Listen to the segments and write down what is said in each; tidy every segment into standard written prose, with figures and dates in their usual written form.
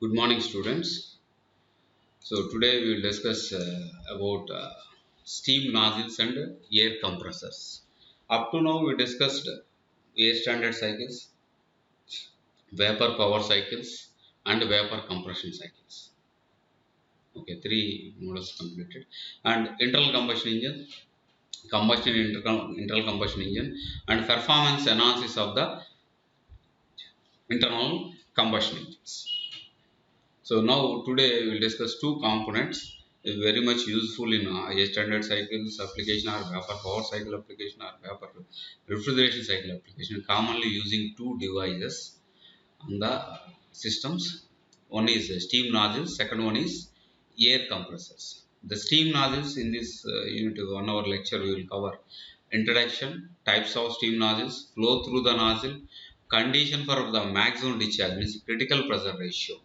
Good morning, students. So today we will discuss about steam nozzles and air compressors. Up to now we discussed air standard cycles, vapor power cycles, and vapor compression cycles. Okay, three models completed. And internal combustion engine, internal combustion engine, and performance analysis of the internal combustion engines. So now today we will discuss two components very much useful in a standard cycles application or vapor power cycle application or vapor refrigeration cycle application, commonly using two devices on the systems. One is steam nozzles, second one is air compressors. The steam nozzles in this unit 1 hour lecture we will cover introduction, types of steam nozzles, flow through the nozzle, condition for the maximum discharge means critical pressure ratio.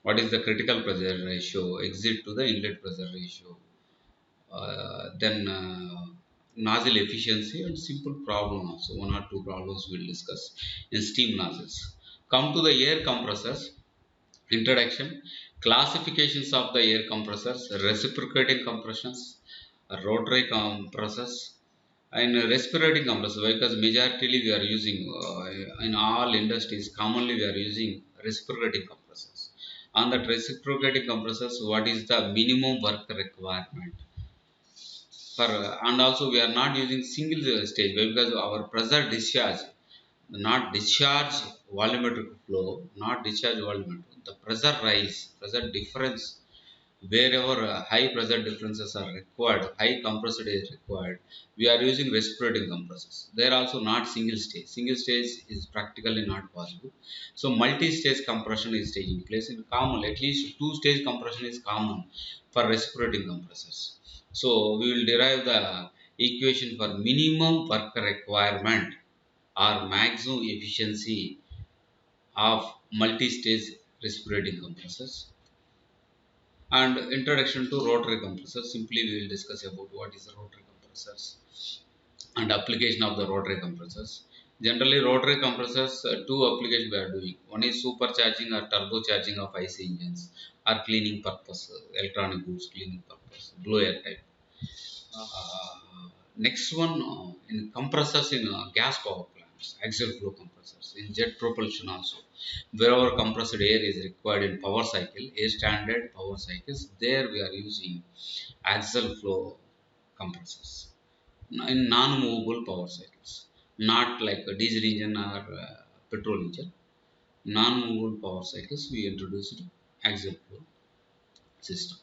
What is the critical pressure ratio, exit to the inlet pressure ratio, then nozzle efficiency and simple problem also, one or two problems we will discuss in steam nozzles. Come to the air compressors. Introduction, classifications of the air compressors, reciprocating compressions, rotary compressors, and respirating compressor, because majority we are using in all industries, commonly we are using reciprocating compressors. On that reciprocating compressors, what is the minimum work requirement for, and also we are not using single stage because our pressure discharge, not discharge volumetric flow, not discharge volumetric, the pressure rise, pressure difference, wherever high pressure differences are required, high compressed is required, we are using respirating compressors. They are also not single stage. Single stage is practically not possible. So multi-stage compression is taking place in common. At least two-stage compression is common for respirating compressors. So we will derive the equation for minimum work requirement or maximum efficiency of multi-stage respirating compressors. And introduction to rotary compressors. Simply we will discuss about what is the rotary compressors and application of the rotary compressors. Generally rotary compressors, two applications we are doing. One is supercharging or turbocharging of IC engines or cleaning purpose, electronic goods cleaning purpose, blow air type. Next one, in compressors in gas power plants, axial flow compressors, in jet propulsion also, wherever compressed air is required in power cycle, air standard power cycles, there we are using axial flow compressors. In non-movable power cycles, not like a diesel engine or petrol engine, non-movable power cycles, we introduced axial flow system.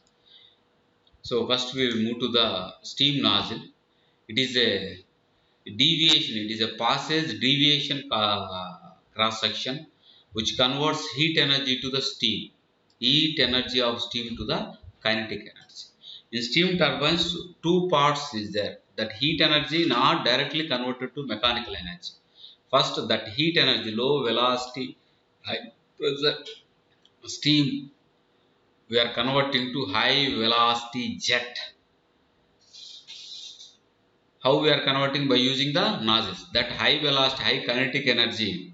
So first we will move to the steam nozzle. It is a deviation, it is a passage deviation cross section which converts heat energy to the steam, heat energy of steam to the kinetic energy. In steam turbines, two parts is there, that heat energy not directly converted to mechanical energy. First, that heat energy, low velocity high pressure steam, we are converting to high velocity jet. How we are converting? By using the nozzles. That high velocity, high kinetic energy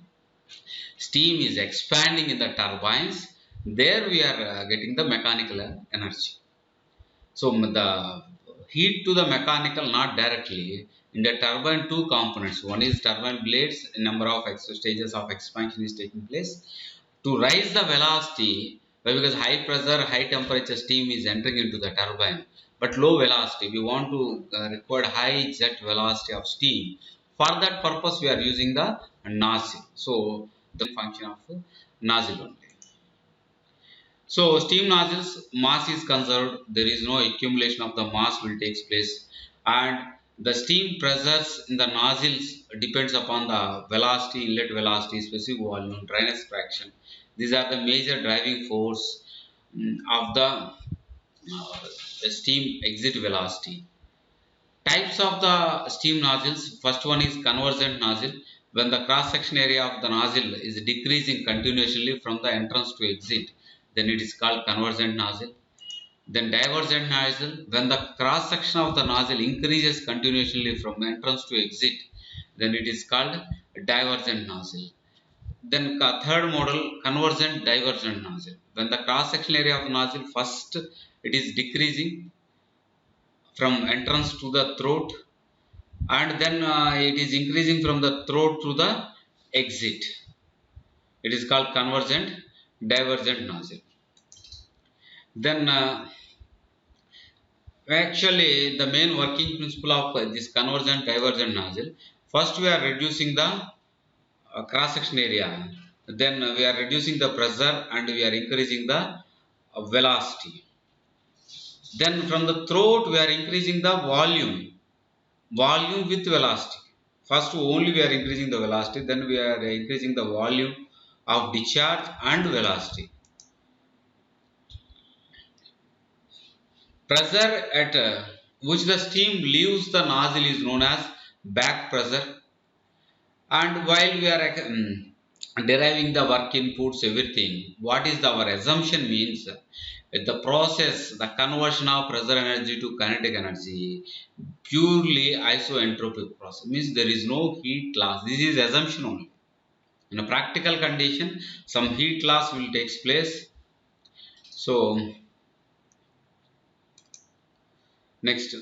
steam is expanding in the turbines. There we are getting the mechanical energy. So the heat to the mechanical not directly. In the turbine, two components. One is turbine blades, a number of stages of expansion is taking place. To raise the velocity, because high pressure, high temperature steam is entering into the turbine, but low velocity, we want to record high jet velocity of steam. For that purpose, we are using the nozzle. So the function of nozzle only. So steam nozzles, mass is conserved. There is no accumulation of the mass will takes place, and the steam pressures in the nozzles depends upon the velocity, inlet velocity, specific volume, dryness fraction. These are the major driving force of the steam exit velocity. Types of the steam nozzles. First one is convergent nozzle. When the cross section area of the nozzle is decreasing continuously from the entrance to exit, then it is called convergent nozzle. Then divergent nozzle. When the cross section of the nozzle increases continuously from entrance to exit, then it is called divergent nozzle. Then third model, convergent divergent nozzle. When the cross section area of nozzle first it is decreasing from entrance to the throat, and then it is increasing from the throat to the exit. It is called convergent divergent nozzle. Then actually the main working principle of this convergent divergent nozzle, first we are reducing the cross section area, then we are reducing the pressure and we are increasing the velocity. Then from the throat we are increasing the volume with velocity. First only we are increasing the velocity, then we are increasing the volume of discharge and velocity. Pressure at which the steam leaves the nozzle is known as back pressure. And while we are deriving the work inputs, everything, what is our assumption means the process, the conversion of pressure energy to kinetic energy, purely isoentropic process, means there is no heat loss. This is assumption only. In a practical condition, some heat loss will take place. So next,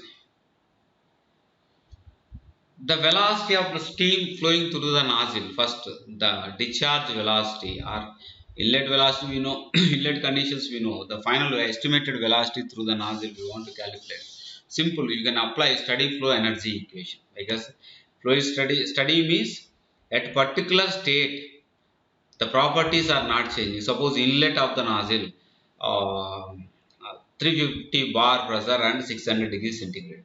the velocity of the steam flowing through the nozzle. First, the discharge velocity or inlet velocity we know, inlet conditions we know. The final estimated velocity through the nozzle we want to calculate. Simple, you can apply steady flow energy equation. Because flow steady means at particular state the properties are not changing. Suppose inlet of the nozzle 350 bar pressure and 600 degrees centigrade.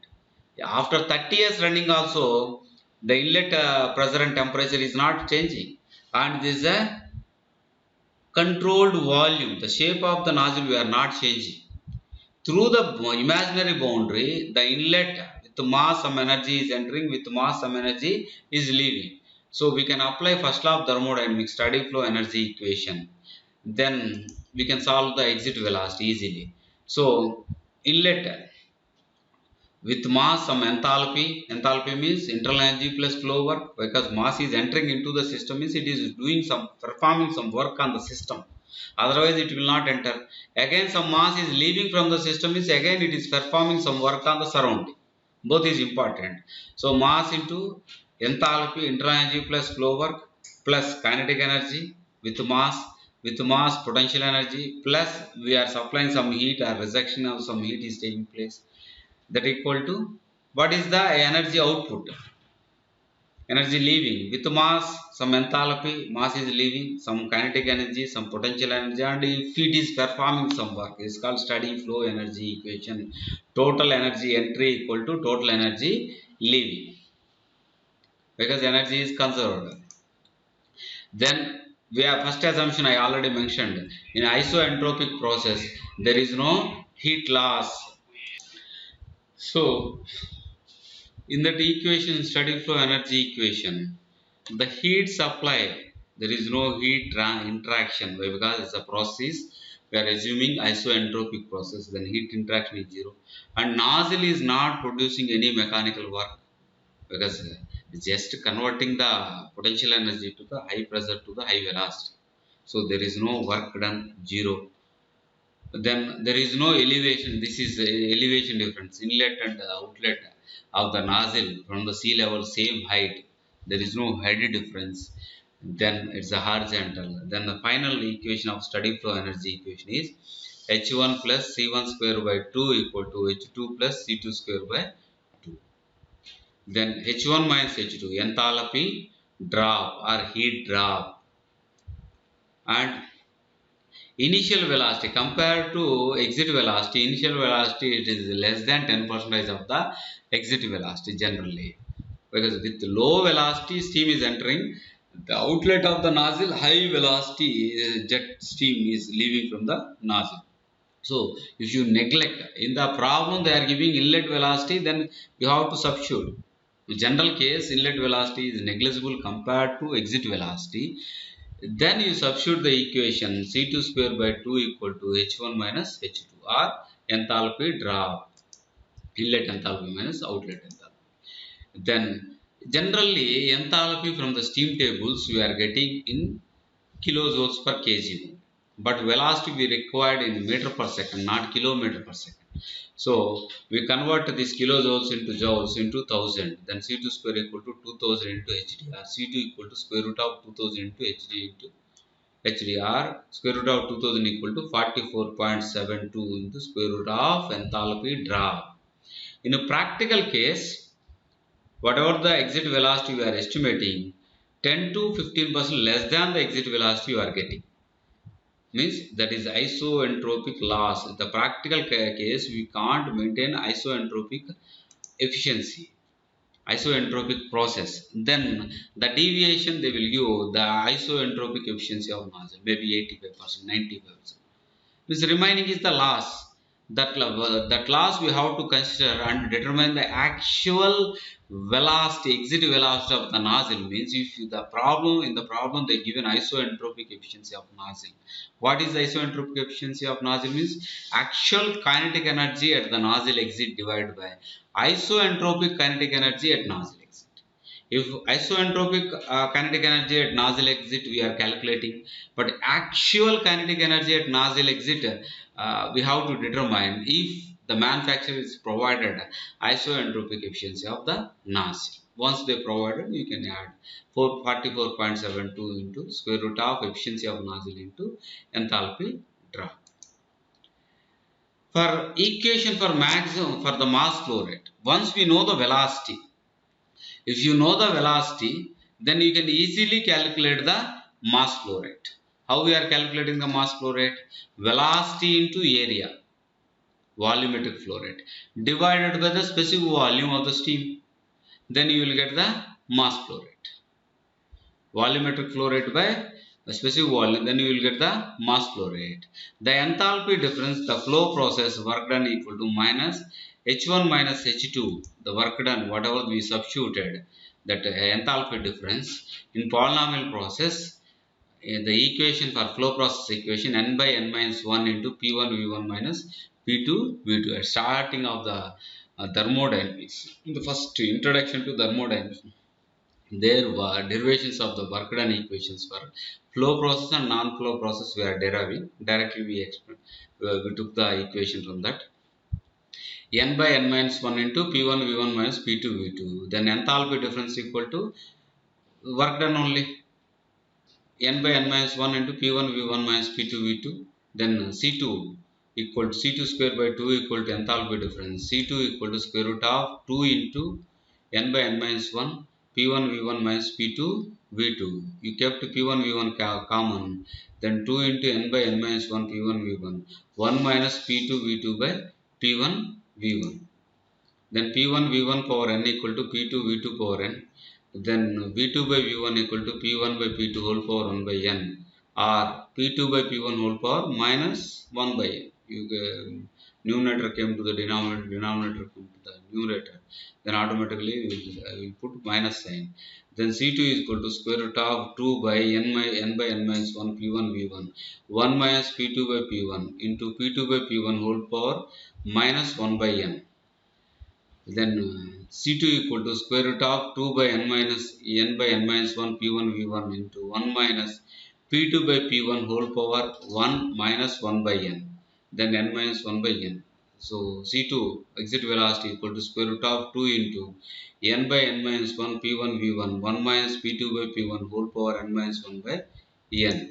After 30 years running also, the inlet pressure and temperature is not changing, and this is a controlled volume. The shape of the nozzle we are not changing. Through the imaginary boundary, the inlet with mass some energy is entering, with mass some energy is leaving. So we can apply first law of thermodynamics, steady flow energy equation. Then we can solve the exit velocity easily. So inlet with mass some enthalpy means internal energy plus flow work, because mass is entering into the system means it is doing some performing some work on the system, otherwise it will not enter. Again some mass is leaving from the system means again it is performing some work on the surrounding, both is important. So mass into enthalpy, internal energy plus flow work plus kinetic energy with mass potential energy plus we are supplying some heat or rejection of some heat is taking place, that equal to what is the energy output, energy leaving with mass some enthalpy, mass is leaving some kinetic energy, some potential energy, and if it is performing some work is called steady flow energy equation. Total energy entry equal to total energy leaving, because energy is conserved. Then we have first assumption I already mentioned, in isoentropic process there is no heat loss. So in that equation, steady flow energy equation, the heat supply, there is no heat interaction. Why? Because it's a process. We are assuming isoentropic process, then heat interaction is zero. And nozzle is not producing any mechanical work, because it's just converting the potential energy to the high pressure to the high velocity. So there is no work done, zero. Then there is no elevation. This is elevation difference, inlet and outlet of the nozzle from the sea level same height, there is no height difference, then it's a horizontal. Then the final equation of steady flow energy equation is h1 plus c1 square by 2 equal to h2 plus c2 square by 2. Then h1 minus h2, enthalpy drop or heat drop, and initial velocity compared to exit velocity, initial velocity it is less than 10% of the exit velocity generally, because with low velocity steam is entering the outlet of the nozzle, high velocity jet steam is leaving from the nozzle. So if you neglect, in the problem they are giving inlet velocity, then you have to substitute. In general case inlet velocity is negligible compared to exit velocity, then you substitute the equation c2 square by 2 equal to h1 minus h2, or enthalpy drop, inlet enthalpy minus outlet enthalpy. Then generally enthalpy from the steam tables we are getting in kilojoules per kg. But velocity we required in meter per second, not kilometer per second. So we convert this kilojoules into joules into 1000. Then C2 square equal to 2000 into HDR. C2 equal to square root of 2000 into HD into HDR. Square root of 2000 equal to 44.72 into square root of enthalpy drop. In a practical case, whatever the exit velocity we are estimating, 10 to 15% less than the exit velocity you are getting. Means that is isoentropic loss. In the practical case, we can't maintain isoentropic efficiency, isoentropic process. Then the deviation they will give the isoentropic efficiency of nozzle, maybe 85%, 90%. This remaining is the loss. That loss we have to consider and determine the actual velocity, exit velocity of the nozzle. Means if in the problem they give an isoentropic efficiency of nozzle. What is the isoentropic efficiency of nozzle? Means actual kinetic energy at the nozzle exit divided by isoentropic kinetic energy at nozzle exit. If isoentropic kinetic energy at nozzle exit we are calculating, but actual kinetic energy at nozzle exit we have to determine if the manufacturer is provided isoentropic efficiency of the nozzle. Once they provided, you can add 44.72 into square root of efficiency of nozzle into enthalpy drop. For equation for maximum for the mass flow rate, once we know the velocity, if you know the velocity, then you can easily calculate the mass flow rate. How we are calculating the mass flow rate? Velocity into area, volumetric flow rate, divided by the specific volume of the steam. Then you will get the mass flow rate. Volumetric flow rate by a specific volume, then you will get the mass flow rate. The enthalpy difference, the flow process work done equal to minus H1 minus H2, the work done, whatever we substituted, that enthalpy difference. In polynomial process, the equation for flow process equation, n by n minus 1 into P1 V1 minus P2 V2 at starting of the thermodynamics. In the first introduction to thermodynamics, there were derivations of the work done equations for flow process and non-flow process we are deriving. Directly we took the equation from that. N by n minus 1 into P1 V1 minus P2 V2. Then enthalpy difference equal to work done only. N by n minus 1 into P1 V1 minus P2 V2. Then C2 equal to C2 square by 2 equal to enthalpy difference. C2 equal to square root of 2 into n by n minus 1 P1 V1 minus P2 V2. You kept P1 V1 common. Then 2 into n by n minus 1 P1 V1. 1 minus P2 V2 by P1 V1. Then P1 V1 power n equal to P2 V2 power n. Then V2 by V1 equal to P1 by P2 whole power 1 by n. Or P2 by P1 whole power minus 1 by n. Numerator came to the denominator, denominator came to the numerator. Then automatically we will put minus sign. Then C2 is equal to square root of 2 by n by n minus 1 P1 V1. 1 minus P2 by P1 into P2 by P1 whole power minus 1 by n. Then C2 equal to square root of 2 by n by n minus 1 P1 V1 into 1 minus P2 by P1 whole power 1 minus 1 by n. Then n minus 1 by n. So C2 exit velocity equal to square root of 2 into n by n minus 1 P1 V1 1 minus P2 by P1 whole power n minus 1 by n.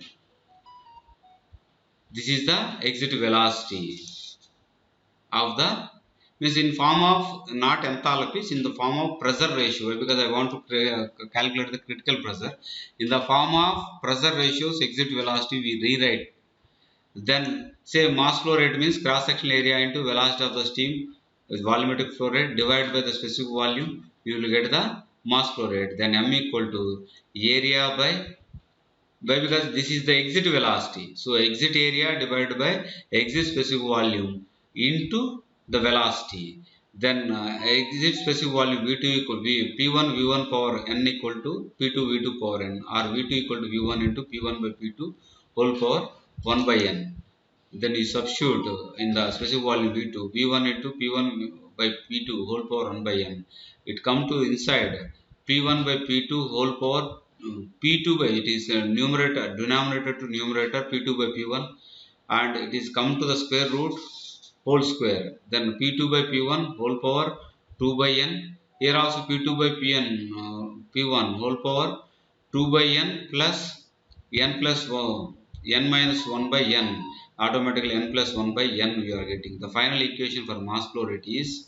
This is the exit velocity of the, means in form of not enthalpy, in the form of pressure ratio, because I want to calculate the critical pressure. In the form of pressure ratios exit velocity we rewrite. Then say mass flow rate means cross sectional area into velocity of the steam is volumetric flow rate divided by the specific volume, you will get the mass flow rate. Then m equal to area by because this is the exit velocity, so exit area divided by exit specific volume into the velocity. Then exit specific volume V2 equal to P1 V1 power n equal to P2 V2 power n, or V2 equal to V1 into P1 by P2 whole power 1 by n. Then you substitute in the specific volume V2 V1 into P1 by P2 whole power 1 by n. It come to inside P1 by P2 whole power P2 by, it is numerator, denominator to numerator, P2 by P1, and it is come to the square root whole square, then P2 by P1 whole power 2 by n. Here also P2 by Pn, P1 whole power 2 by n plus n plus n minus 1 by n, automatically n plus 1 by n we are getting. The final equation for mass flow rate is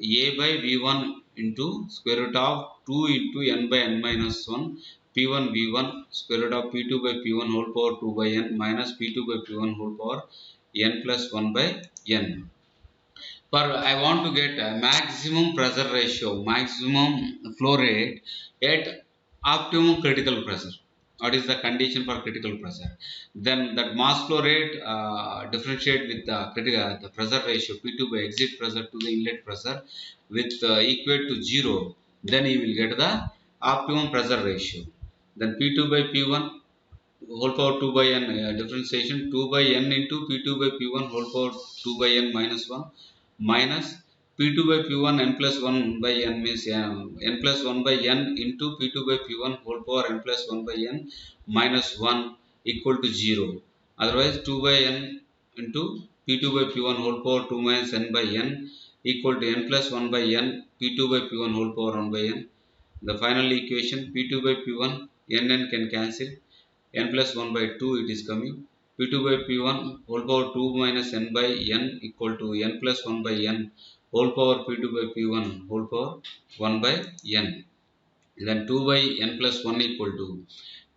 A by V1 into square root of 2 into n by n minus 1 P1 V1 square root of P2 by P1 whole power 2 by n minus P2 by P1 whole power n plus 1 by n. For I want to get a maximum pressure ratio, maximum flow rate at optimum critical pressure. What is the condition for critical pressure? Then that mass flow rate differentiate with the pressure ratio P2 by exit pressure to the inlet pressure with equate to 0. Then you will get the optimum pressure ratio. Then P2 by P1 whole power 2 by n, differentiation 2 by n into P2 by P1 whole power 2 by n minus 1 minus P2 by P1 n plus 1 by n means n plus 1 by n into P2 by P1 whole power n plus 1 by n minus 1 equal to 0. Otherwise 2 by n into P2 by P1 whole power 2 minus n by n equal to n plus 1 by n P2 by P1 whole power 1 by n. The final equation P2 by P1 n can cancel, n plus 1 by 2 it is coming, P2 by P1 whole power 2 minus n by n equal to n plus 1 by n whole power P2 by P1 whole power 1 by n. Then 2 by n plus 1 equal to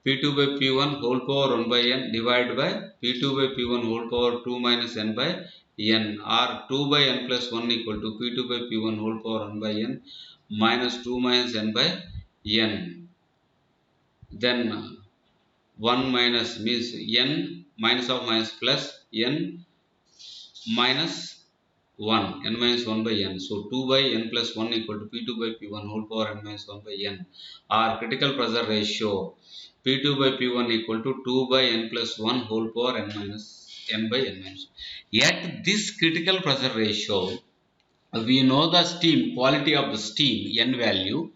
P2 by P1 whole power 1 by n divided by P2 by P1 whole power 2 minus n by n, or 2 by n plus 1 equal to P2 by P1 whole power 1 by n minus 2 minus n by n. Then 1 minus means n minus of minus plus n minus 1, n minus 1 by n. So 2 by n plus 1 equal to P2 by P1 whole power n minus 1 by n. Our critical pressure ratio P2 by P1 equal to 2 by n plus 1 whole power n minus n by n minus 1. At this critical pressure ratio, we know the steam, quality of the steam, n value.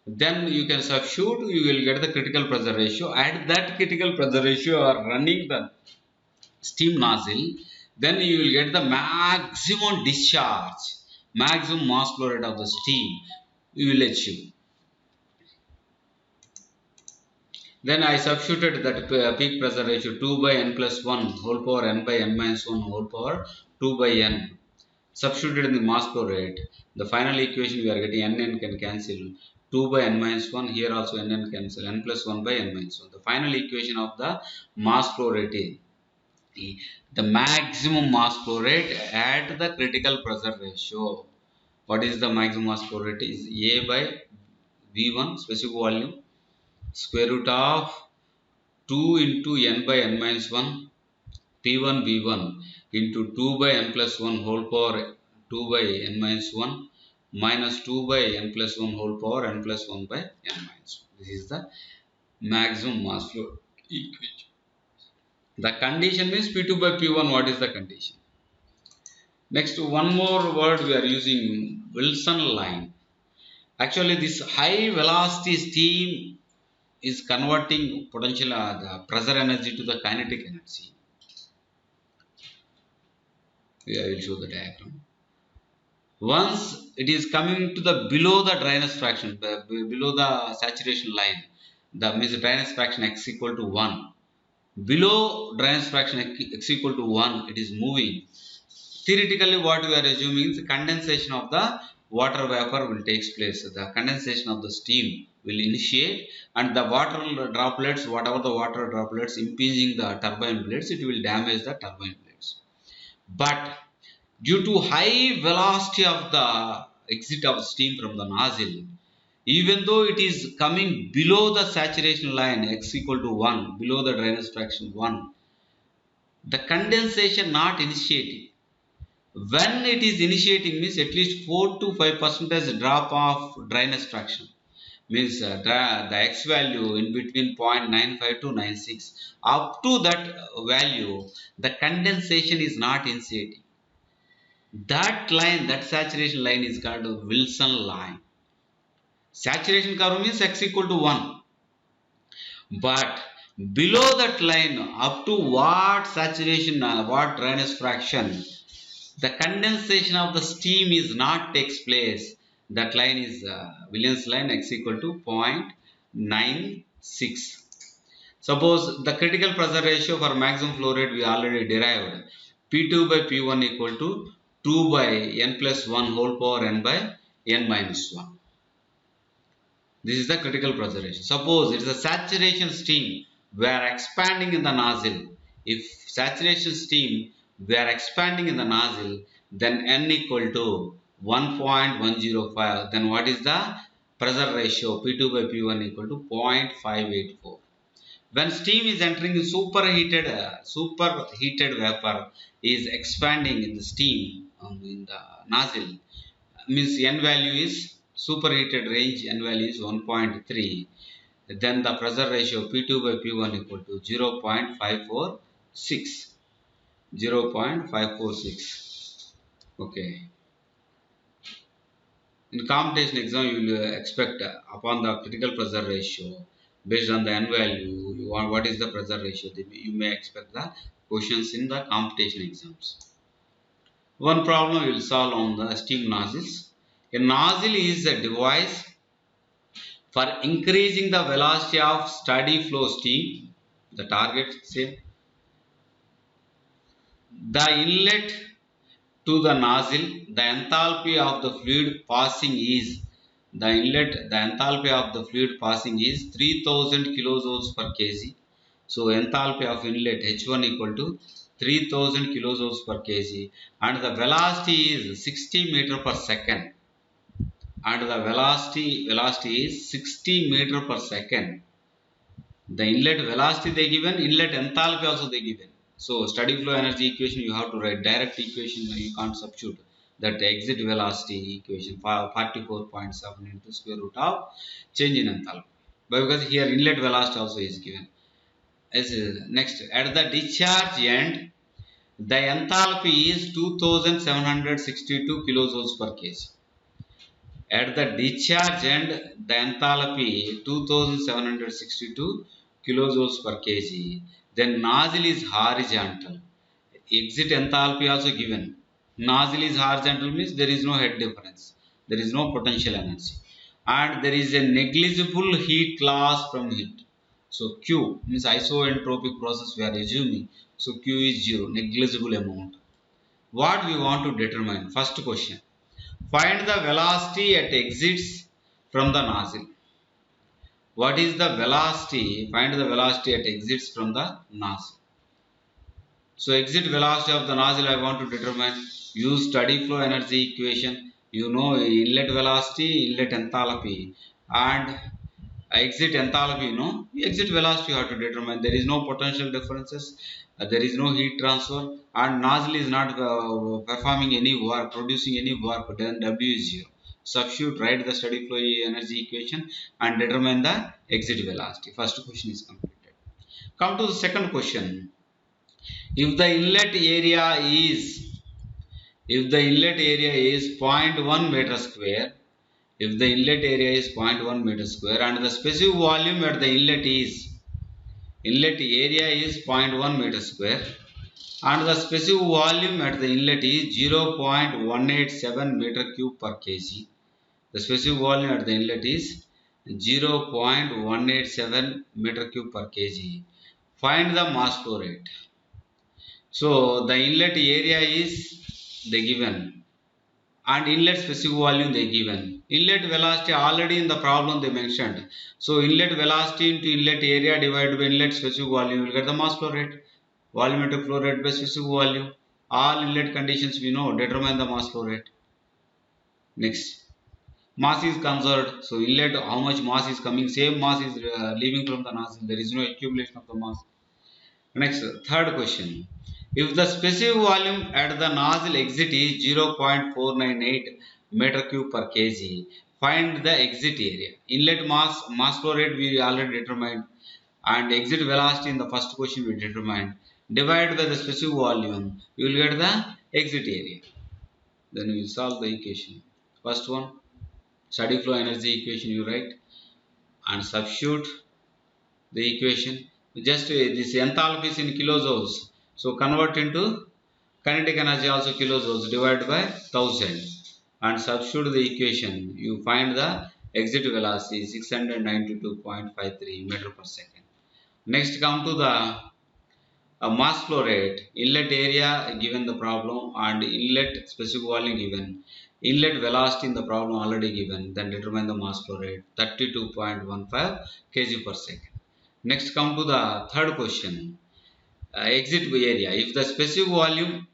Then you can substitute, you will get the critical pressure ratio. At that critical pressure ratio, you are running the steam nozzle, then you will get the maximum discharge, maximum mass flow rate of the steam you will achieve. Then I substituted that peak pressure ratio 2 by n plus 1 whole power n by n minus 1 whole power 2 by n. Substituted in the mass flow rate. The final equation we are getting n can cancel. 2 by n minus 1, here also n cancel, n plus 1 by n minus 1. The final equation of the mass flow rate is the maximum mass flow rate at the critical pressure ratio. What is the maximum mass flow rate? Is A by V1 specific volume square root of 2 into n by n minus 1 P1 V1 into 2 by n plus 1 whole power 2 by n minus 1 minus 2 by n plus 1 whole power n plus 1 by n minus 1. This is the maximum mass flow equation. The condition means P2 by P1. What is the condition? Next, one more word we are using, Wilson line. Actually, this high velocity steam is converting potential the pressure energy to the kinetic energy. Here I will show the diagram. Once it is coming to the below the dryness fraction, below the saturation line, the means dryness fraction x equal to 1. Below dryness fraction x equal to 1, it is moving. Theoretically, what we are assuming is condensation of the water vapor will take place. The condensation of the steam will initiate, and the water droplets, whatever the water droplets impinging the turbine blades, it will damage the turbine blades. But due to high velocity of the exit of steam from the nozzle, even though it is coming below the saturation line x equal to 1, below the dryness fraction 1, the condensation not initiating. When it is initiating means at least 4 to 5% drop of dryness fraction. Means the x value in between 0.95 to 96. Up to that value, the condensation is not initiating. That line, that saturation line is called Wilson line. Saturation curve means x equal to 1. But below that line, up to what saturation, what dryness fraction, the condensation of the steam is not takes place. That line is Williams line, x equal to 0.96. Suppose the critical pressure ratio for maximum flow rate we already derived. P2 by P1 equal to 2 by n plus 1 whole power n by n minus 1. This is the critical pressure ratio. Suppose it is a saturation steam, we are expanding in the nozzle. If saturation steam, we are expanding in the nozzle, then n equal to 1.105. Then what is the pressure ratio? P2 by P1 equal to 0.584. When steam is entering superheated vapor is expanding in the steam in the nozzle, means n value is superheated range, n value is 1.3, then the pressure ratio P2 by P1 equal to 0.546. 0.546. Okay. In competition exam, you will expect upon the critical pressure ratio based on the n value. You want what is the pressure ratio? You may expect the questions in the competition exams. One problem we will solve on the steam nozzles. A nozzle is a device for increasing the velocity of steady flow steam. The target same. The inlet to the nozzle, the enthalpy of the fluid passing is the enthalpy of the fluid passing is 3000 kilojoules per kg. So enthalpy of inlet H1 equal to 3000 kilojoules per kg, and the velocity is 60 meter per second, and the velocity is 60 meter per second. The inlet velocity they given, inlet enthalpy also they given. So steady flow energy equation you have to write direct equation, you can't substitute that exit velocity equation 44.7 into square root of change in enthalpy. But because here inlet velocity also is given. As next, at the discharge end, the enthalpy is 2762 kilojoules per kg. At the discharge end, the enthalpy 2762 kilojoules per kg. Then nozzle is horizontal. Exit enthalpy also given. Nozzle is horizontal means there is no head difference. There is no potential energy. And there is a negligible heat loss from heat. So Q means isoentropic process we are assuming. So Q is 0, negligible amount. What we want to determine? First question. Find the velocity at exits from the nozzle. What is the velocity? Find the velocity at exits from the nozzle. So exit velocity of the nozzle I want to determine. Use steady flow energy equation. You know inlet velocity, inlet enthalpy, and exit enthalpy. You know exit velocity you have to determine. There is no potential differences. There is no heat transfer, and nozzle is not performing any work, producing any work. Then W is 0. Substitute, write the steady flow energy equation and determine the exit velocity. First question is completed. Come to the second question. If the inlet area is zero point 0.1 meter square, if the inlet area is 0.1 meter square and the specific volume at the inlet area is 0.1 meter square and the specific volume at the inlet is 0.187 meter cube per kg. The specific volume at the inlet is 0.187 meter cube per kg. Find the mass flow rate. So the inlet area is they given and inlet specific volume they given. Inlet velocity already in the problem they mentioned. So inlet velocity into inlet area divided by inlet specific volume, you will get the mass flow rate. Volumetric flow rate by specific volume. All inlet conditions we know, determine the mass flow rate. Next, mass is conserved. So inlet, how much mass is coming, same mass is leaving from the nozzle. There is no accumulation of the mass. Next, third question. If the specific volume at the nozzle exit is 0.498 meter cube per kg, find the exit area. Inlet mass flow rate we already determined, and exit velocity in the first question we determined. Divide by the specific volume, you will get the exit area. Then we will solve the equation. First one, steady flow energy equation you write and substitute the equation. Just this enthalpy is in kilojoules. So convert into kinetic energy also kilojoules divided by 1000 and substitute the equation. You find the exit velocity 692.53 meter per second. Next come to the mass flow rate, inlet area given the problem and inlet specific volume given. Inlet velocity in the problem already given. Then determine the mass flow rate 32.15 kg per second. Next come to the third question. Exit area. If the specific volume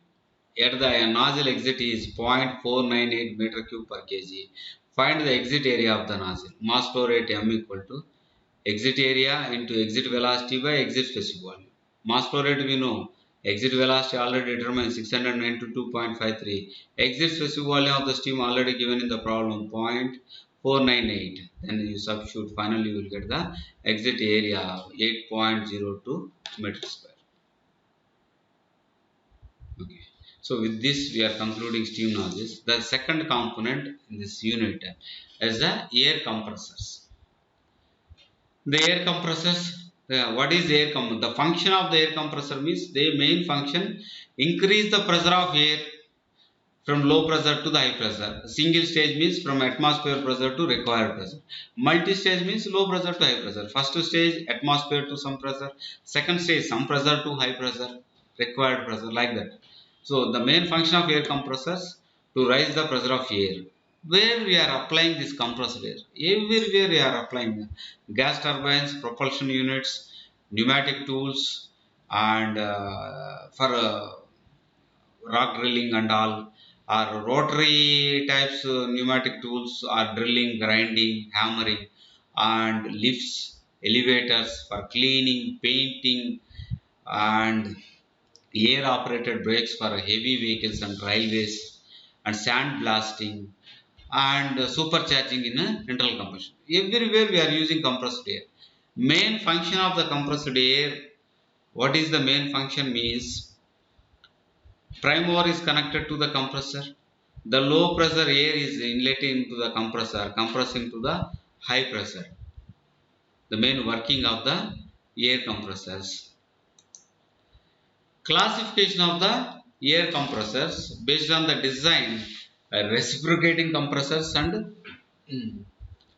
at the nozzle exit is 0.498 meter cube per kg, find the exit area of the nozzle. Mass flow rate m equal to exit area into exit velocity by exit specific volume. Mass flow rate we know. Exit velocity already determined 692.53. Exit specific volume of the steam already given in the problem 0.498. Then you substitute. Finally, you will get the exit area of 8.02 meter square. Okay. So with this we are concluding steam nozzles. The second component in this unit is the air compressors. The air compressors, what is air compressor? The function of the air compressor means their main function increase the pressure of air from low pressure to the high pressure. Single stage means from atmosphere pressure to required pressure. Multi-stage means low pressure to high pressure. First stage atmosphere to some pressure. Second stage some pressure to high pressure, required pressure, like that. So the main function of air compressors to raise the pressure of air. Where we are applying this compressed air? Everywhere we are applying gas turbines, propulsion units, pneumatic tools, and for rock drilling and all, or rotary types pneumatic tools are drilling, grinding, hammering, and lifts, elevators for cleaning, painting, and air operated brakes for heavy vehicles and railways, and sand blasting, and supercharging in internal combustion. Everywhere we are using compressed air. Main function of the compressed air, what is the main function means, prime mover is connected to the compressor. The low pressure air is inletted into the compressor, compressing to the high pressure. The main working of the air compressors. Classification of the air compressors based on the design, reciprocating compressors and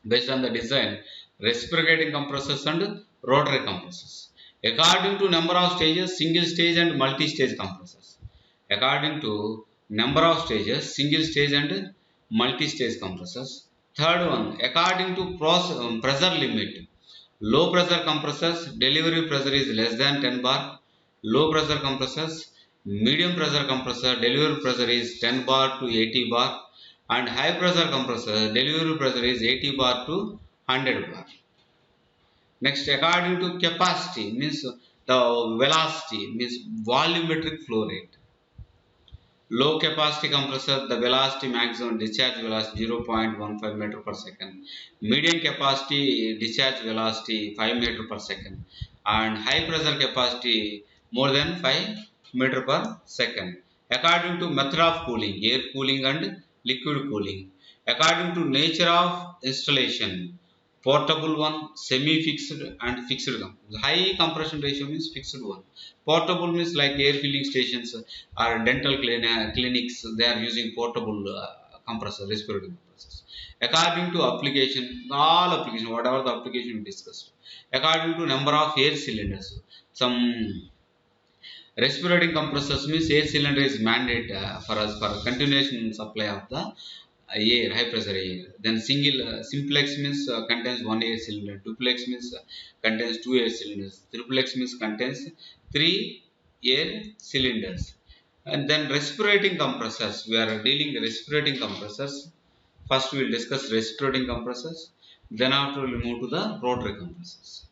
based on the design, reciprocating compressors and rotary compressors. According to number of stages, single stage and multi-stage compressors. According to number of stages, single stage and multi-stage compressors. Third one, according to pressure limit. Low pressure compressors, delivery pressure is less than 10 bar. Low pressure compressors, medium pressure compressor, delivery pressure is 10 bar to 80 bar. And high pressure compressor, delivery pressure is 80 bar to 100 bar. Next, according to capacity, means the velocity, means volumetric flow rate. Low capacity compressor, the velocity maximum discharge velocity 0.15 meter per second. Medium capacity discharge velocity 5 meter per second. And high pressure capacity more than 5 meter per second. According to method of cooling, air cooling and liquid cooling. According to nature of installation, portable one, semi-fixed and fixed one. High compression ratio means fixed one. Portable means like air filling stations or dental clinics, they are using portable compressor, respiratory compressors. According to application, all application, whatever the application we discussed. According to number of air cylinders, some respirating compressors means air cylinder is mandate for us for continuation supply of the air, high pressure air. Then single simplex means contains one air cylinder. Duplex means contains two air cylinders. Triplex means contains three air cylinders. And then respirating compressors. We are dealing with respirating compressors. First we will discuss respirating compressors. Then after we will move to the rotary compressors.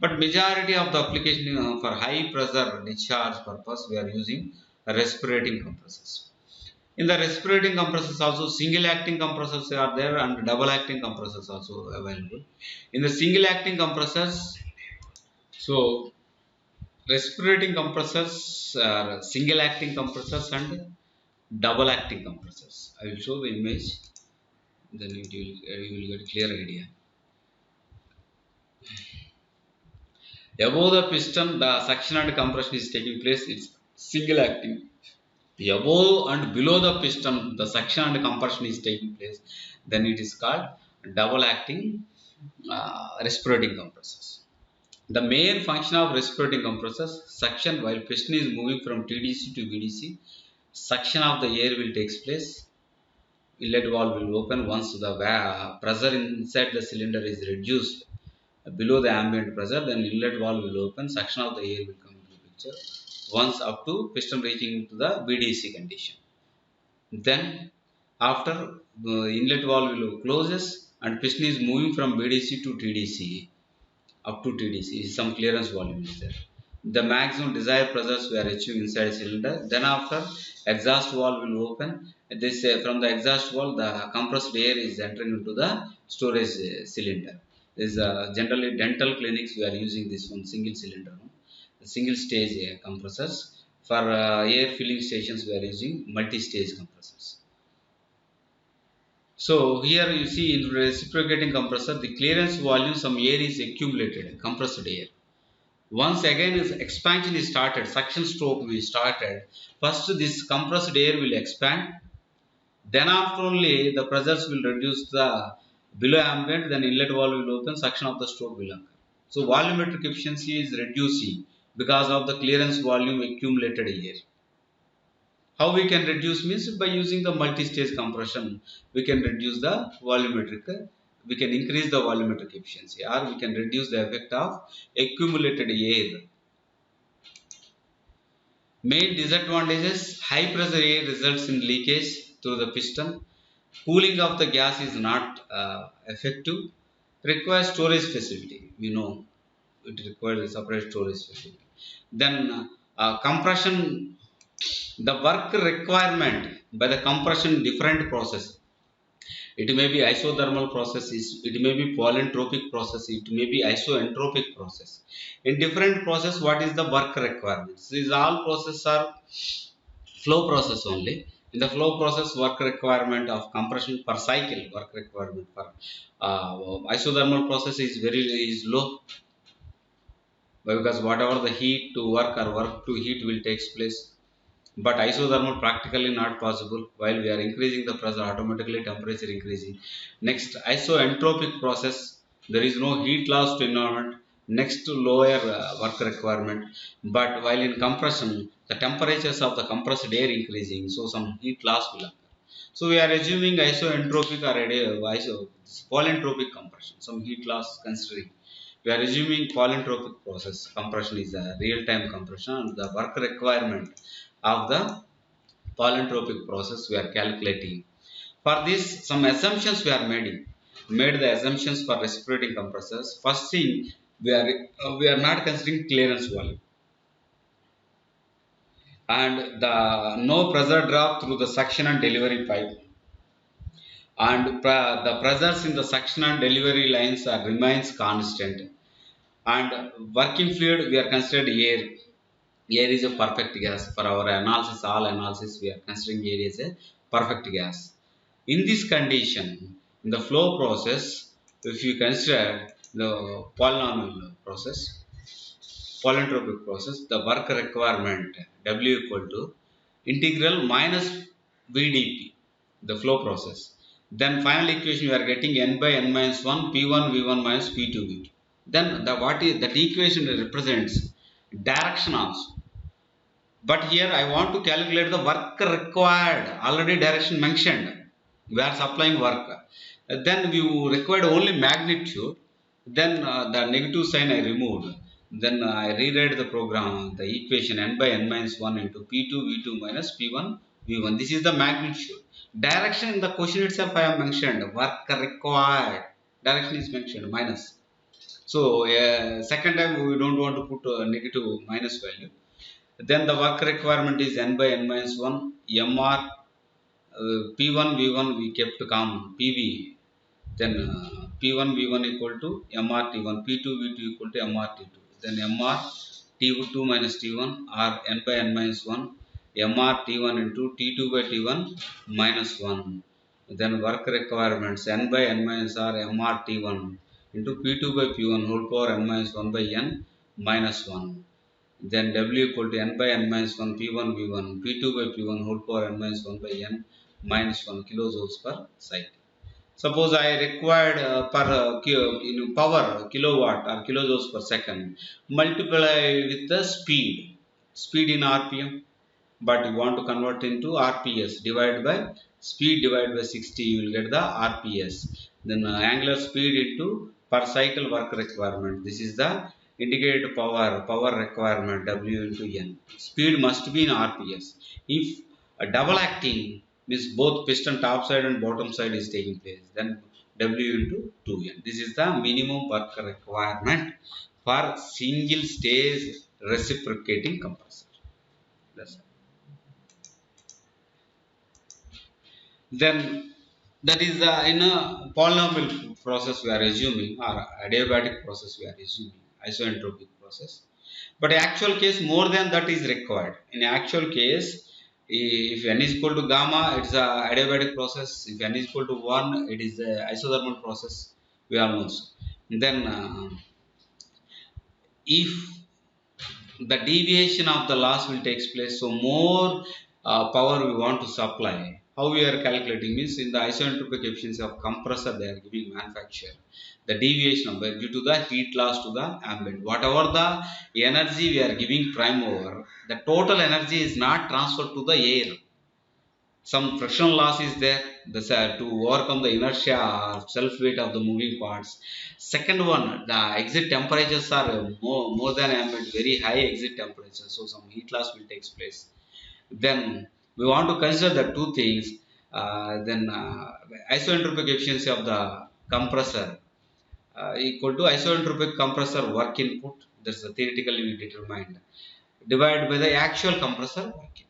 But majority of the application for high pressure discharge purpose we are using respirating compressors. In the respirating compressors also single acting compressors are there and double acting compressors also available. In the single acting compressors, so respirating compressors are single acting compressors and double acting compressors. I will show the image, then you will get a clear idea. Above the piston, the suction and compression is taking place. It's single acting. Above and below the piston, the suction and compression is taking place. Then it is called double acting reciprocating compressors. The main function of reciprocating compressors, suction while piston is moving from TDC to VDC, suction of the air will take place. Inlet valve will open once the pressure inside the cylinder is reduced below the ambient pressure, then inlet valve will open, suction of the air will come into the picture once up to piston reaching to the VDC condition. Then after the inlet valve will closes and piston is moving from VDC to TDC up to TDC, some clearance volume is there. The maximum desired pressures we are achieving inside cylinder. Then after exhaust valve will open. This from the exhaust valve the compressed air is entering into the storage cylinder. This generally dental clinics we are using this one single cylinder, no? Single stage compressors. For air filling stations we are using multi-stage compressors. So here you see in reciprocating compressor the clearance volume some air is accumulated, compressed air. Once again is expansion is started, suction stroke will started. First this compressed air will expand, then after only the pressures will reduce the below ambient, then inlet valve will open, suction of the stroke will occur. So volumetric efficiency is reducing because of the clearance volume accumulated air. How we can reduce means by using the multi-stage compression, we can reduce the volumetric, we can increase the volumetric efficiency or we can reduce the effect of accumulated air. Main disadvantages, high pressure air results in leakage through the piston. Cooling of the gas is not effective. Requires storage facility. We know it requires a separate storage facility. Then compression, the work requirement by the compression different process. It may be isothermal processes, it may be polytropic process, it may be isoentropic process. In different process, what is the work requirements? These all processes are flow process only. In the flow process, work requirement of compression per cycle, work requirement per isothermal process is is low because whatever the heat to work or work to heat will takes place. But isothermal practically not possible. While we are increasing the pressure, automatically temperature increasing. Next, isoentropic process, there is no heat loss to environment. Next to lower work requirement. But while in compression, the temperatures of the compressed air increasing, so some heat loss will occur. So we are assuming isoentropic or polytropic compression, some heat loss considering. We are assuming polytropic process. Compression is a real-time compression and the work requirement of the polytropic process we are calculating. For this, some assumptions we are made. Made the assumptions for reciprocating compressors. First thing, we are not considering clearance volume and the no pressure drop through the suction and delivery pipe, and the pressures in the suction and delivery lines remains constant, and working fluid we are considered air. Air is a perfect gas. For our analysis, all analysis, we are considering air as a perfect gas. In this condition, in the flow process, if you consider the polynomial process, polytropic process, the work requirement W equal to integral minus VdP, the flow process. Then final equation we are getting n by n minus 1 P1 V1 minus P2 V2. Then the what is that equation represents direction also. But here I want to calculate the work required. Already direction mentioned. We are supplying work. Then we required only magnitude. Then the negative sign I removed. Then I rewrite the program, the equation n by n minus 1 into P2 V2 minus P1 V1. This is the magnitude. Direction in the question itself I have mentioned. Work required. Direction is mentioned minus. So second time we don't want to put a negative minus value. Then the work requirement is n by n minus 1 mr p1 v1 we kept common pv, then p1 v1 equal to mr t1, p2 v2 equal to mr t2, then mr t2 minus t1 or n by n minus 1 mr t1 into t2 by t1 minus 1. Then work requirements n by n minus r mr t1 into p2 by p1 whole power n minus 1 by n minus 1. Then W equal to n by n minus 1 P1 V1 P2 by P1 whole power n minus 1 by n minus 1 kilojoules per cycle. Suppose I required per power kilowatt or kilojoules per second, multiply with the speed in RPM, but you want to convert into RPS, divided by speed divided by 60, you will get the RPS. Then angular speed into per cycle work requirement, this is the indicated power requirement W into N. Speed must be in RPS. If a double acting means both piston top side and bottom side is taking place, then W into 2N. This is the minimum work requirement for single stage reciprocating compressor. That's it. Then that is the in a polynomial process we are assuming, or adiabatic process we are assuming, isoentropic process. But actual case more than that is required. In actual case, if n is equal to gamma, it's a adiabatic process. If n is equal to 1, it is a isothermal process. We all know. Then if the deviation of the loss will take place, so more power we want to supply. How we are calculating means in the isoentropic efficiency of compressor they are giving manufacturer the deviation number due to the heat loss to the ambient. Whatever the energy we are giving prime mover, the total energy is not transferred to the air. Some frictional loss is there to overcome the inertia or self weight of the moving parts. Second one, the exit temperatures are more than ambient, very high exit temperature, so some heat loss will take place. Then we want to consider the two things. Isoentropic efficiency of the compressor equal to isoentropic compressor work input, that's the theoretically we determined, divided by the actual compressor work input.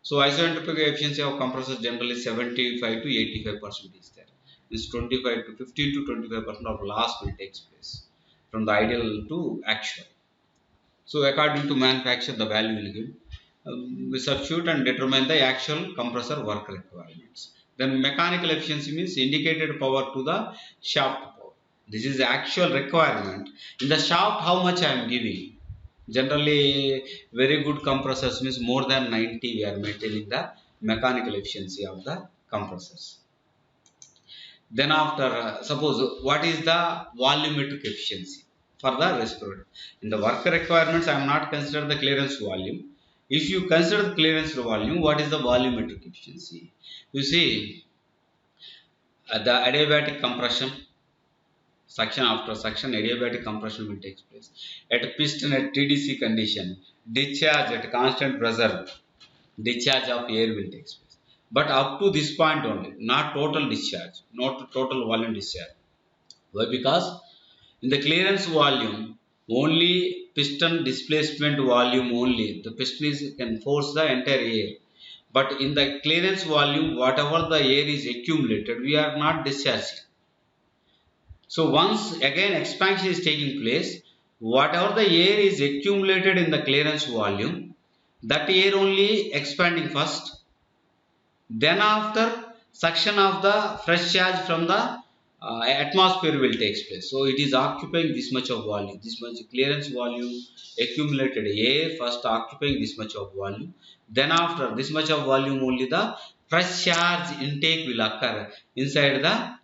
So isoentropic efficiency of compressor generally 75 to 85% is there. This 25 to 15 to 25% of loss will take place from the ideal to actual. So according to manufacturer the value will give. We substitute and determine the actual compressor work requirements. Then mechanical efficiency means indicated power to the shaft power. This is the actual requirement. In the shaft, how much I am giving? Generally, very good compressors means more than 90 we are maintaining the mechanical efficiency of the compressors. Then after, suppose what is the volumetric efficiency for the respirator? In the work requirements, I am not considering the clearance volume. If you consider the clearance volume, what is the volumetric efficiency? You see, the adiabatic compression, suction after suction, adiabatic compression will take place. At piston at TDC condition, discharge at constant pressure, discharge of air will take place. But up to this point only, not total discharge, not total volume discharge. Why? Because in the clearance volume, only piston displacement volume only. The piston can force the entire air. But in the clearance volume, whatever the air is accumulated, we are not discharging. So once again expansion is taking place, whatever the air is accumulated in the clearance volume, that air only expanding first. Then after suction of the fresh charge from the atmosphere will take place. So it is occupying this much of volume, this much clearance volume, accumulated air first occupying this much of volume. Then after this much of volume only the fresh charge intake will occur inside the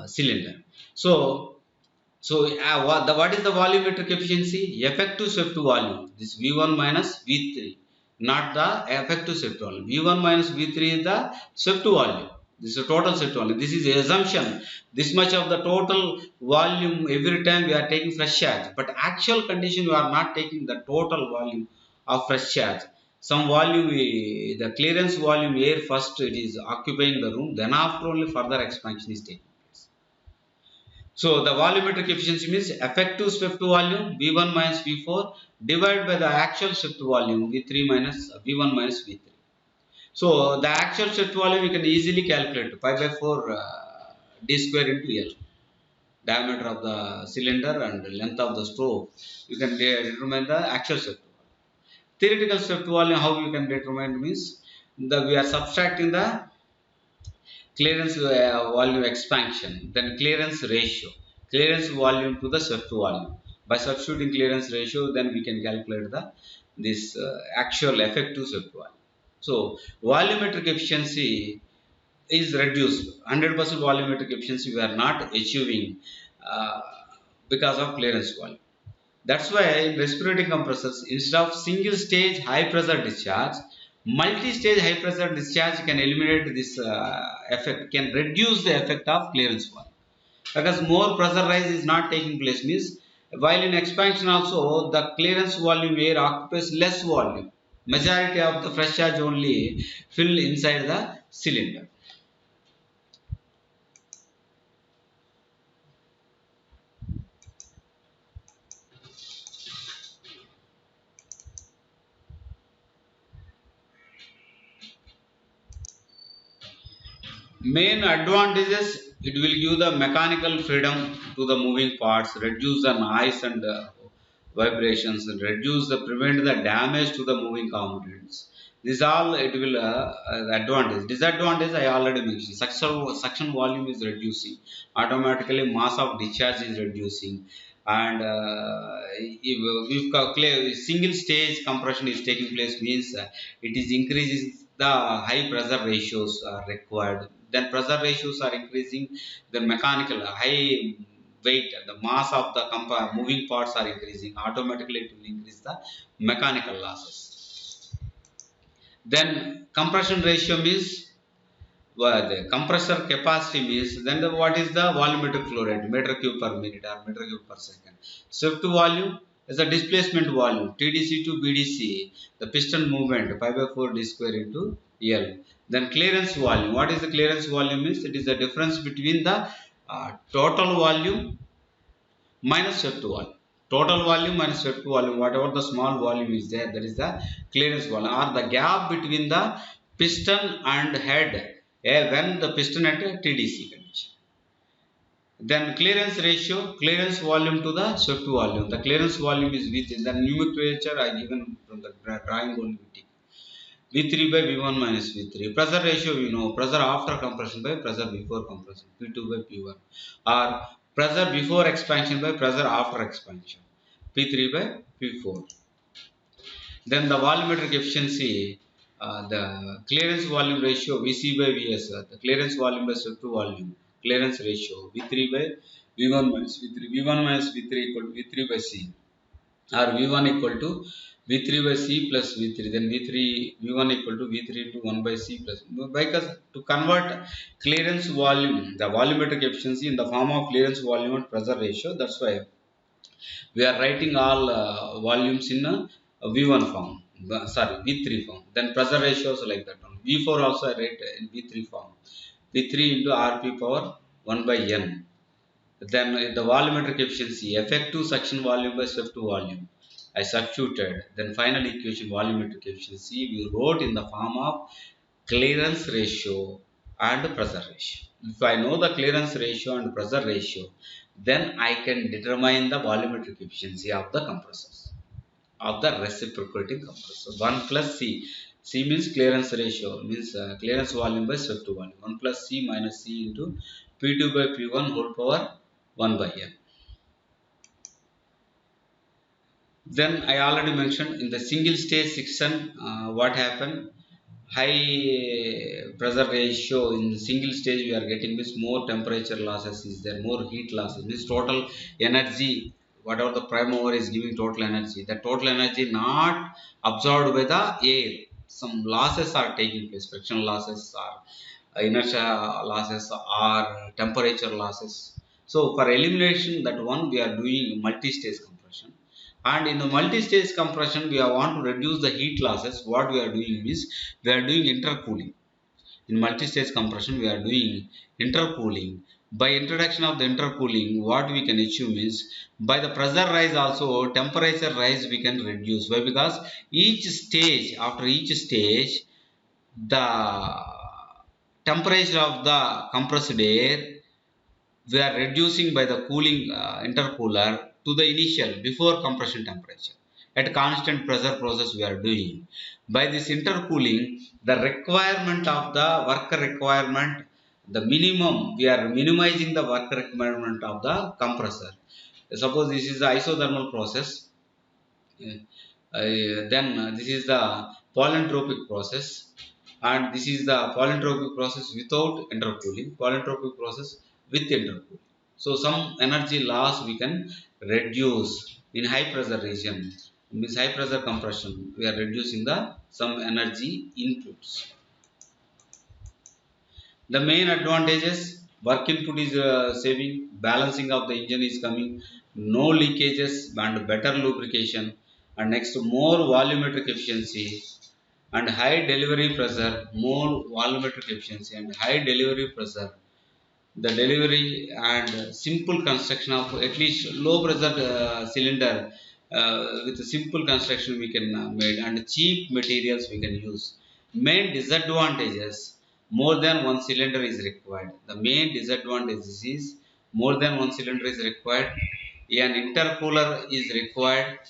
cylinder. So what is the volumetric efficiency? Effective swept volume. This V1 minus V3, not the effective swept volume. V1 minus V3 is the swept volume. This is a total swept volume. This is the assumption. This much of the total volume every time we are taking fresh charge. But actual condition we are not taking the total volume of fresh charge. Some volume, the clearance volume air first it is occupying the room. Then after only further expansion is taking place. So the volumetric efficiency means effective swept volume V1 minus V4 divided by the actual swept volume V3 minus V1 minus V3. So the actual swept volume you can easily calculate pi by 4 d square into L, diameter of the cylinder and length of the stroke. You can determine the actual swept volume. Theoretical swept volume, how you can determine means we are subtracting the clearance volume expansion, then clearance ratio, clearance volume to the swept volume. By substituting clearance ratio, then we can calculate the this actual effective swept volume. So volumetric efficiency is reduced. 100% volumetric efficiency we are not achieving uh, because of clearance volume. That's why in respiratory compressors, instead of single stage high pressure discharge, multi-stage high pressure discharge can eliminate this effect, can reduce the effect of clearance volume. Because more pressure rise is not taking place means, while in expansion also the clearance volume air occupies less volume. Majority of the fresh charge only fill inside the cylinder. Main advantages, it will give the mechanical freedom to the moving parts, reduce the noise and vibrations, and reduce the prevent the damage to the moving components. This all it will advantage. Disadvantage I already mentioned. Suction volume is reducing. Automatically mass of discharge is reducing. And if single stage compression is taking place means it is increases the high pressure ratios are required. Then pressure ratios are increasing, the mechanical high weight, the mass of the moving parts are increasing. Automatically it will increase the mechanical losses. Then compression ratio means, well, the compressor capacity means, then what is the volumetric flow rate, meter cube per minute or meter cube per second. Swept volume is the displacement volume, TDC to BDC, the piston movement pi by 4 d square into L. Then clearance volume, what is the clearance volume means, it is the difference between the total volume minus swept volume. Total volume minus swept volume, whatever the small volume is there, that is the clearance volume, or the gap between the piston and head when the piston at a TDC condition. Then clearance ratio, clearance volume to the swept volume. The clearance volume is within the nomenclature I given from the drawing only. V3 by V1 minus V3. Pressure ratio we know, pressure after compression by pressure before compression, P2 by P1, or pressure before expansion by pressure after expansion, P3 by P4. Then the volumetric efficiency, the clearance volume ratio Vc by Vs, the clearance volume by swept volume, clearance ratio V3 by V1 minus V3, V1 minus V3 equal to V3 by C, or V1 equal to V3 by C plus V3, then V1 equal to V3 into 1 by C plus, because to convert clearance volume, the volumetric efficiency in the form of clearance volume and pressure ratio, that's why we are writing all volumes in a V1 form, V3 form. Then pressure ratios like that one. V4 also I write in V3 form. V3 into Rp power 1 by N. Then the volumetric efficiency, effective suction volume by swept volume, I substituted. Then final equation volumetric efficiency we wrote in the form of clearance ratio and pressure ratio. If I know the clearance ratio and pressure ratio, then I can determine the volumetric efficiency of the compressors, of the reciprocating compressor. 1 plus C. C means clearance ratio, means clearance volume by swept volume. 1 plus C minus C into P2 by P1 whole power 1 by N. Then I already mentioned in the single stage section what happened. High pressure ratio in single stage we are getting this more temperature losses is there, more heat losses, means total energy, whatever the prime mover is giving total energy, the total energy not absorbed by the air. Some losses are taking place, friction losses or inertia losses or temperature losses. So for elimination that one we are doing multi-stage compression. And in the multi-stage compression, we want to reduce the heat losses. What we are doing is, we are doing intercooling. In multi-stage compression, we are doing intercooling. By introduction of the intercooling, what we can achieve is, by the pressure rise also, temperature rise we can reduce. Why? Because each stage, after each stage, the temperature of the compressed air, we are reducing by the cooling intercooler to the initial before compression temperature. At constant pressure process we are doing. By this intercooling, the requirement of the work requirement, the minimum, we are minimizing the work requirement of the compressor. Suppose this is the isothermal process. Then this is the polytropic process, and this is the polytropic process without intercooling, polytropic process with intercooling. So some energy loss we can reduce in high pressure region, means high pressure compression we are reducing the some energy inputs. The main advantages: work input is saving, balancing of the engine is coming, no leakages and better lubrication, and next more volumetric efficiency and high delivery pressure, more volumetric efficiency and high delivery pressure. The delivery and simple construction of at least low pressure cylinder, with a simple construction we can made, and cheap materials we can use. Main disadvantages: more than one cylinder is required. The main disadvantage is more than one cylinder is required, an intercooler is required,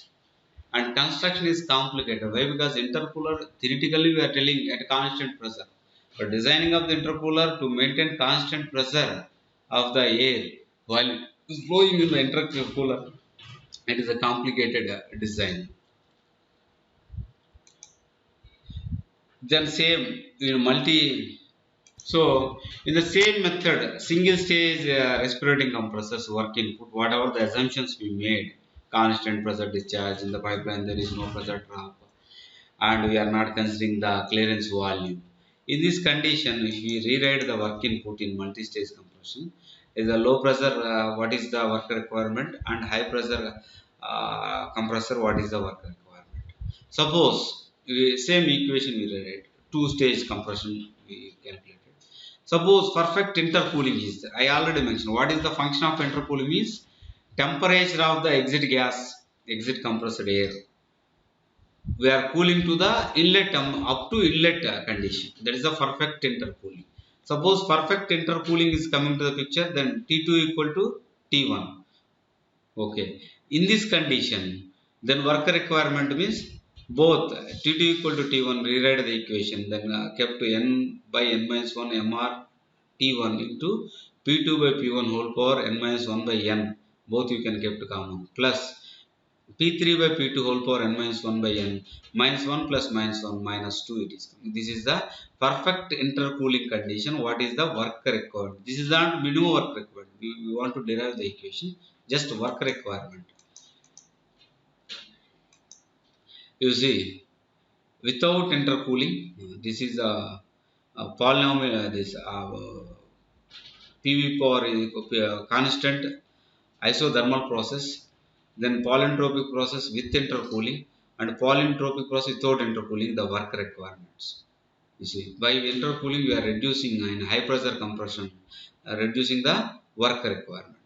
and construction is complicated. Why? Because intercooler theoretically we are telling at constant pressure, but designing of the intercooler to maintain constant pressure of the air while it is flowing in the intercooler, it is a complicated design. Then same in multi. So in the same method, single stage respirating compressors work input, whatever the assumptions we made, constant pressure discharge in the pipeline, there is no pressure drop, and we are not considering the clearance volume. In this condition, if we rewrite the work input in multi-stage compression, is a low pressure, what is the work requirement, and high pressure compressor, what is the work requirement. Suppose same equation we rewrite, two-stage compression we calculated. Suppose perfect intercooling is there. I already mentioned what is the function of intercooling is temperature of the exit gas, exit compressed air, we are cooling to the inlet, up to inlet condition. That is the perfect intercooling. Suppose perfect intercooling is coming to the picture, then T2 equal to T1. Okay. In this condition, then work requirement means both T2 equal to T1, rewrite the equation, then kept to n by n minus 1 mr T1 into P2 by P1 whole power n minus 1 by n. Both you can keep to common, plus P3 by P2 whole power n minus 1 by n, minus 1 plus minus 1 minus 2 it is coming. This is the perfect intercooling condition. What is the work required? This is not minimum work required. We want to derive the equation, just work requirement. You see, without intercooling, this is a polynomial, this PV power is constant isothermal process, then polytropic process with intercooling, and polytropic process without intercooling, the work requirements. You see, by intercooling we are reducing in high pressure compression, reducing the work requirement.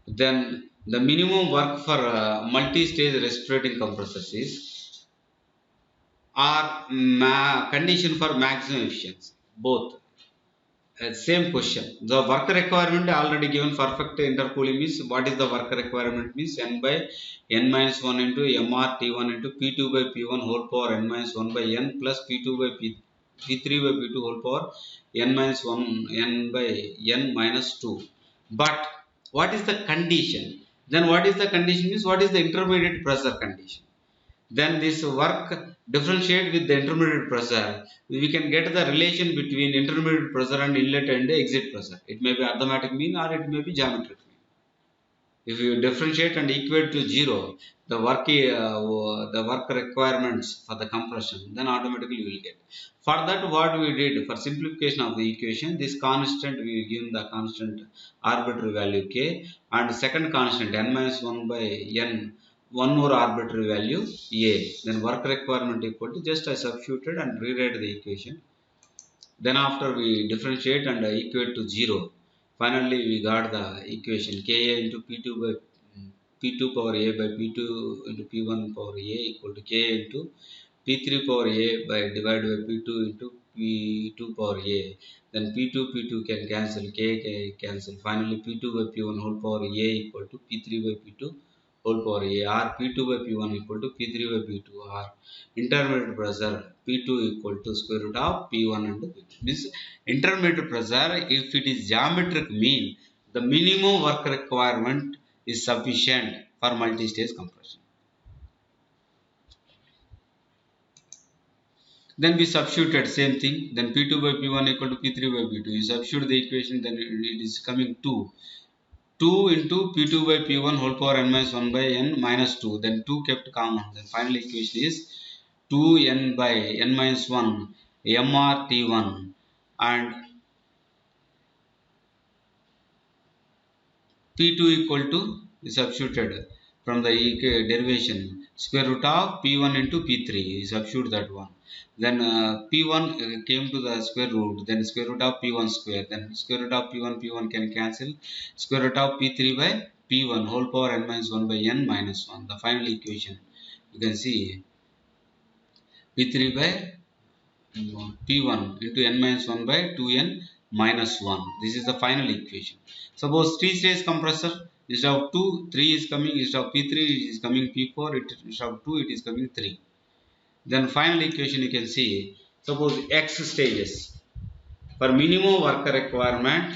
Then the minimum work for multi-stage respirating compressors is condition for maximum efficiency. Both same question. The work requirement already given. Perfect intercooling means what is the work requirement means n by n minus 1 into mr T1 into P2 by P1 whole power n minus 1 by n plus P2 by P3 by P2 whole power n minus 1 n by n minus 2. But what is the condition? Then what is the condition means what is the intermediate pressure condition? Then this work differentiate with the intermediate pressure, we can get the relation between intermediate pressure and inlet and exit pressure. It may be arithmetic mean or it may be geometric mean. If you differentiate and equate to 0 the work requirements for the compression, then automatically you will get. For that, what we did for simplification of the equation, this constant we give the constant arbitrary value k, and second constant n minus 1 by n, one more arbitrary value a. Then work requirement equal to, just I substituted and rewrite the equation. Then after we differentiate and equate to 0, finally we got the equation Ka into P2 by P2 power a by P2 into P1 power a equal to Ka into P3 power a by divided by P2 into P2 power a. Then P2 can cancel, K cancel. Finally P2 by P1 whole power a equal to P3 by P2 whole power a, or P2 by P1 equal to P3 by P2, or intermediate pressure P2 equal to square root of P1 and P2. Means intermediate pressure, if it is geometric mean, the minimum work requirement is sufficient for multi-stage compression. Then we substituted same thing. Then P2 by P1 equal to P3 by P2. You substitute the equation, then it is coming 2. 2 into P2 by P1 whole power n minus 1 by n minus 2. Then 2 kept common. Then final equation is 2n by n minus 1 mRT1 and P2 equal to, is substituted from the derivation square root of P1 into P3, is substitute that one. Then P1 came to the square root, then square root of P1 square, then square root of P1 can cancel, square root of P3 by P1 whole power n minus 1 by n minus 1. The final equation you can see P3 by P1 into n minus 1 by 2n minus 1. This is the final equation. Suppose 3-stage compressor, instead of 2, 3 is coming, instead of P3 it is coming P4, instead of 2 it is coming 3. Then final equation you can see, suppose X stages. For minimum work requirement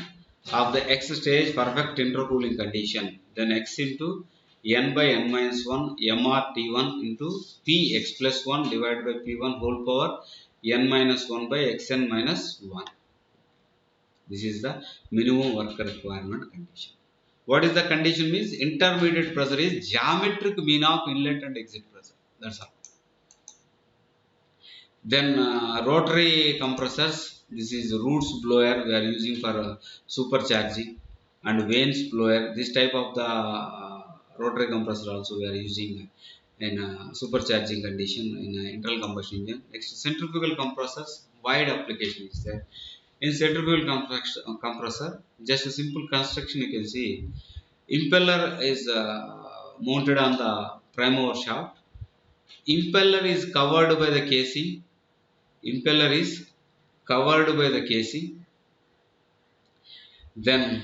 of the X stage perfect intercooling condition, then X into n by n minus 1 mRT1 into Px plus 1 divided by P1 whole power n minus 1 by xn minus 1. This is the minimum work requirement condition. What is the condition means? Intermediate pressure is geometric mean of inlet and exit pressure. That's all. Then rotary compressors. This is Roots blower we are using for supercharging, and Vanes blower. This type of the rotary compressor also we are using in supercharging condition in internal combustion engine. Next, centrifugal compressors. Wide application is there. In centrifugal compressor, just a simple construction you can see. Impeller is mounted on the prime mover shaft. Impeller is covered by the casing. Impeller is covered by the casing. Then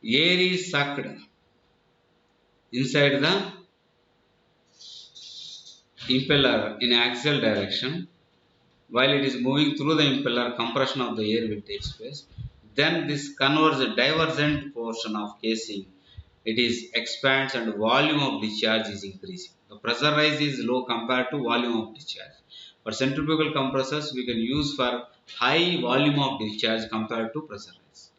air is sucked inside the impeller in axial direction. While it is moving through the impeller, compression of the air will take place. Then this converts the divergent portion of casing. It is expands and volume of discharge is increasing. The pressure rise is low compared to volume of discharge. For centrifugal compressors, we can use for high volume of discharge compared to pressure rise.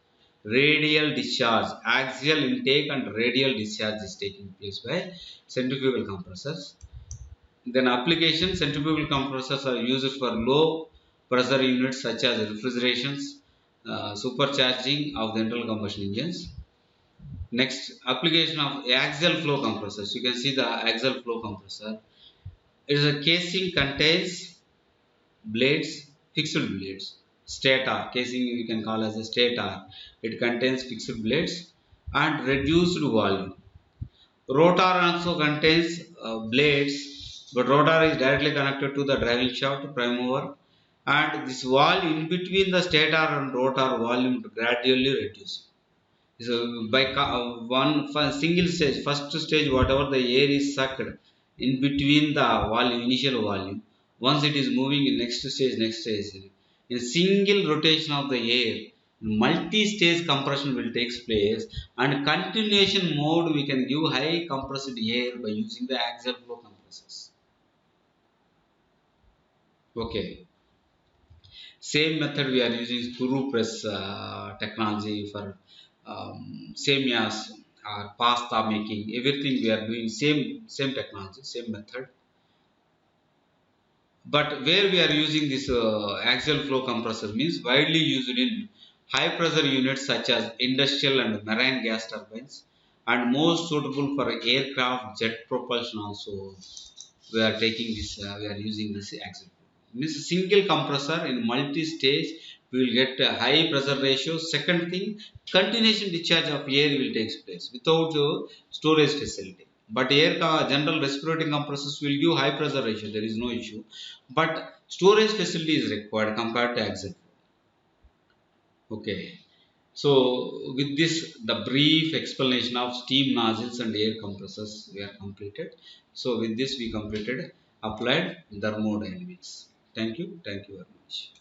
Radial discharge, axial intake and radial discharge is taking place by centrifugal compressors. Then application, centrifugal compressors are used for low pressure units such as refrigerations, supercharging of the internal combustion engines. Next, application of axial flow compressors. You can see the axial flow compressor. It is a casing contains blades, fixed blades. Stator, casing you can call as a stator. It contains fixed blades and reduced volume. Rotor also contains blades, but rotor is directly connected to the driving shaft, prime mover, and this wall in between the stator and rotor volume gradually reduces. So by single stage, first stage, whatever the air is sucked in between the volume, initial volume, once it is moving in next stage, in single rotation of the air, multi-stage compression will take place, and continuation mode we can give high compressed air by using the axial flow compressors. Okay. Same method we are using screw press technology for semias or pasta making. Everything we are doing same technology, same method. But where we are using this axial flow compressor means widely used in high pressure units such as industrial and marine gas turbines, and most suitable for aircraft jet propulsion also. We are taking this. We are using this axial flow. Means single compressor in multi-stage we will get a high pressure ratio. Second thing, continuation discharge of air will take place without storage facility. But air general respiratory compressors will give high pressure ratio. There is no issue. But storage facility is required compared to axial flow. Okay. So with this, the brief explanation of steam nozzles and air compressors we are completed. So with this we completed applied thermodynamics. Thank you very much.